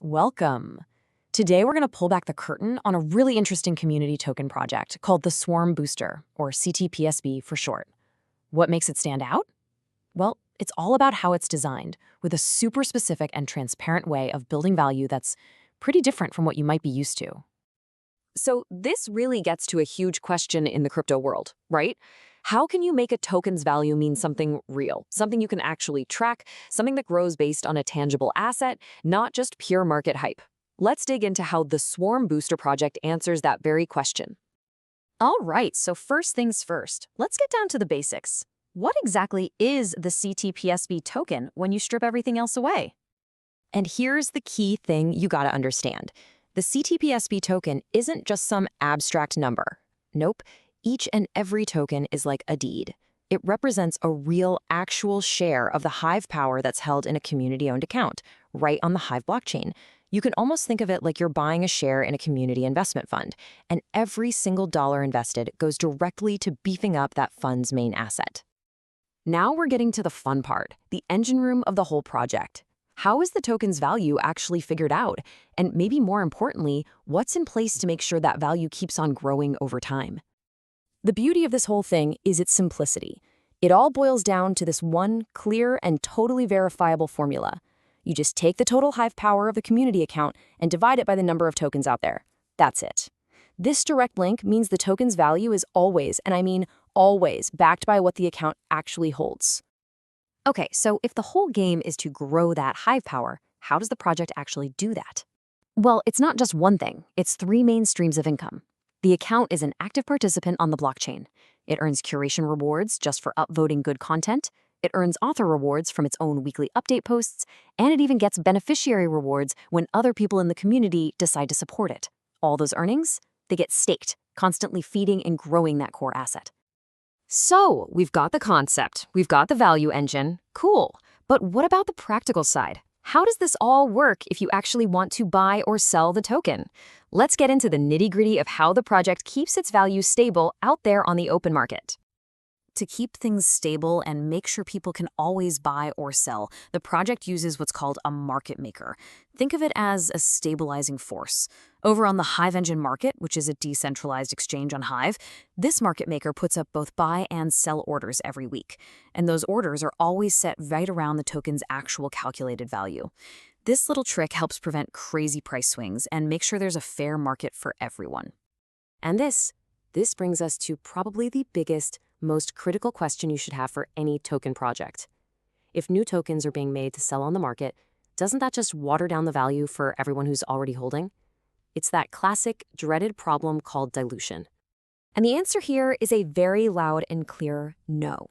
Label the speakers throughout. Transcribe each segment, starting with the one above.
Speaker 1: Welcome. Today we're going to pull back the curtain on a really interesting community token project called the Swarm Booster, or CTPSB for short. What makes it stand out? Well, it's all about how it's designed, with a super specific and transparent way of building value that's pretty different from what you might be used to.
Speaker 2: So this really gets to a huge question in the crypto world, right? How can you make a token's value mean something real, something you can actually track, something that grows based on a tangible asset, not just pure market hype? Let's dig into how the Swarm Booster project answers that very question.
Speaker 3: All right, so first things first, let's get down to the basics. What exactly is the CTPSB token when you strip everything else away?
Speaker 2: And here's the key thing you gotta understand. The CTPSB token isn't just some abstract number. Nope, each and every token is like a deed. It represents a real, actual share of the Hive Power that's held in a community-owned account, right on the Hive blockchain. You can almost think of it like you're buying a share in a community investment fund, and every single dollar invested goes directly to beefing up that fund's main asset. Now we're getting to the fun part, the engine room of the whole project. How is the token's value actually figured out? And maybe more importantly, what's in place to make sure that value keeps on growing over time? The beauty of this whole thing is its simplicity. It all boils down to this one clear and totally verifiable formula. You just take the total Hive Power of the community account and divide it by the number of tokens out there. That's it. This direct link means the token's value is always, and I mean always, backed by what the account actually holds. Okay, so if the whole game is to grow that Hive Power, how does the project actually do that? Well, it's not just one thing. It's three main streams of income. The account is an active participant on the blockchain. It earns curation rewards just for upvoting good content. It earns author rewards from its own weekly update posts, and it even gets beneficiary rewards when other people in the community decide to support it. All those earnings, they get staked, constantly feeding and growing that core asset. So, we've got the concept, we've got the value engine, cool. But what about the practical side? How does this all work if you actually want to buy or sell the token? Let's get into the nitty-gritty of how the project keeps its value stable out there on the open market.
Speaker 1: To keep things stable and make sure people can always buy or sell, the project uses what's called a market maker. Think of it as a stabilizing force. Over on the hive-engine market, which is a decentralized exchange on Hive, this market maker puts up both buy and sell orders every week. And those orders are always set right around the token's actual calculated value. This little trick helps prevent crazy price swings and make sure there's a fair market for everyone. And this brings us to probably the biggest, most critical question you should have for any token project. If new tokens are being made to sell on the market, doesn't that just water down the value for everyone who's already holding? It's that classic, dreaded problem called dilution. And the answer here is a very loud and clear no.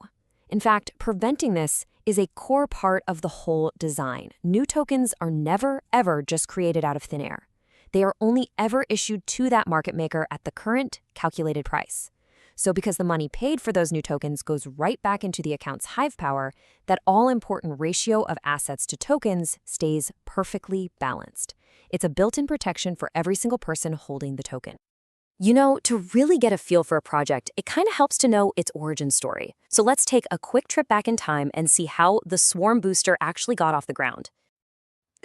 Speaker 1: In fact, preventing this is a core part of the whole design. New tokens are never, ever just created out of thin air. They are only ever issued to that market maker at the current calculated price. So because the money paid for those new tokens goes right back into the account's Hive Power, that all-important ratio of assets to tokens stays perfectly balanced. It's a built-in protection for every single person holding the token. You know, to really get a feel for a project, it kind of helps to know its origin story. So let's take a quick trip back in time and see how the Swarm Booster actually got off the ground.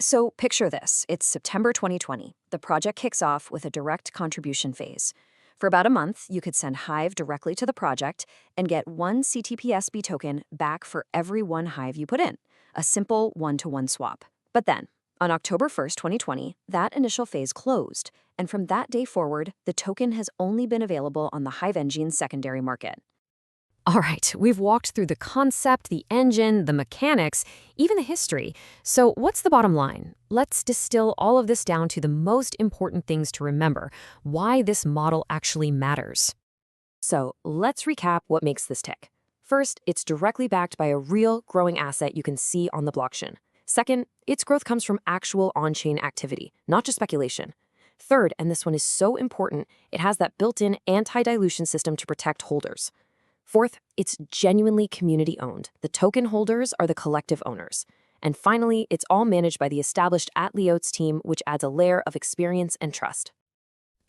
Speaker 1: So picture this. It's September 2020. The project kicks off with a direct contribution phase. For about a month, you could send Hive directly to the project and get one CTPSB token back for every one Hive you put in, a simple one-to-one swap. But then, on October 1st, 2020, that initial phase closed, and from that day forward, the token has only been available on the hive-engine secondary market.
Speaker 2: All right, we've walked through the concept, the engine, the mechanics, even the history. So what's the bottom line? Let's distill all of this down to the most important things to remember, why this model actually matters. So let's recap what makes this tick. First, it's directly backed by a real growing asset you can see on the blockchain. Second, its growth comes from actual on-chain activity, not just speculation. Third, and this one is so important, it has that built-in anti-dilution system to protect holders. Fourth, it's genuinely community-owned. The token holders are the collective owners. And finally, it's all managed by the established @liotes team, which adds a layer of experience and trust.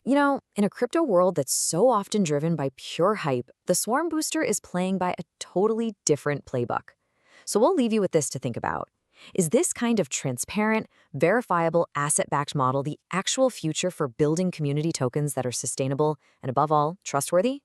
Speaker 2: You know, in a crypto world that's so often driven by pure hype, the Swarm Booster is playing by a totally different playbook. So we'll leave you with this to think about. Is this kind of transparent, verifiable asset-backed model the actual future for building community tokens that are sustainable and, above all, trustworthy?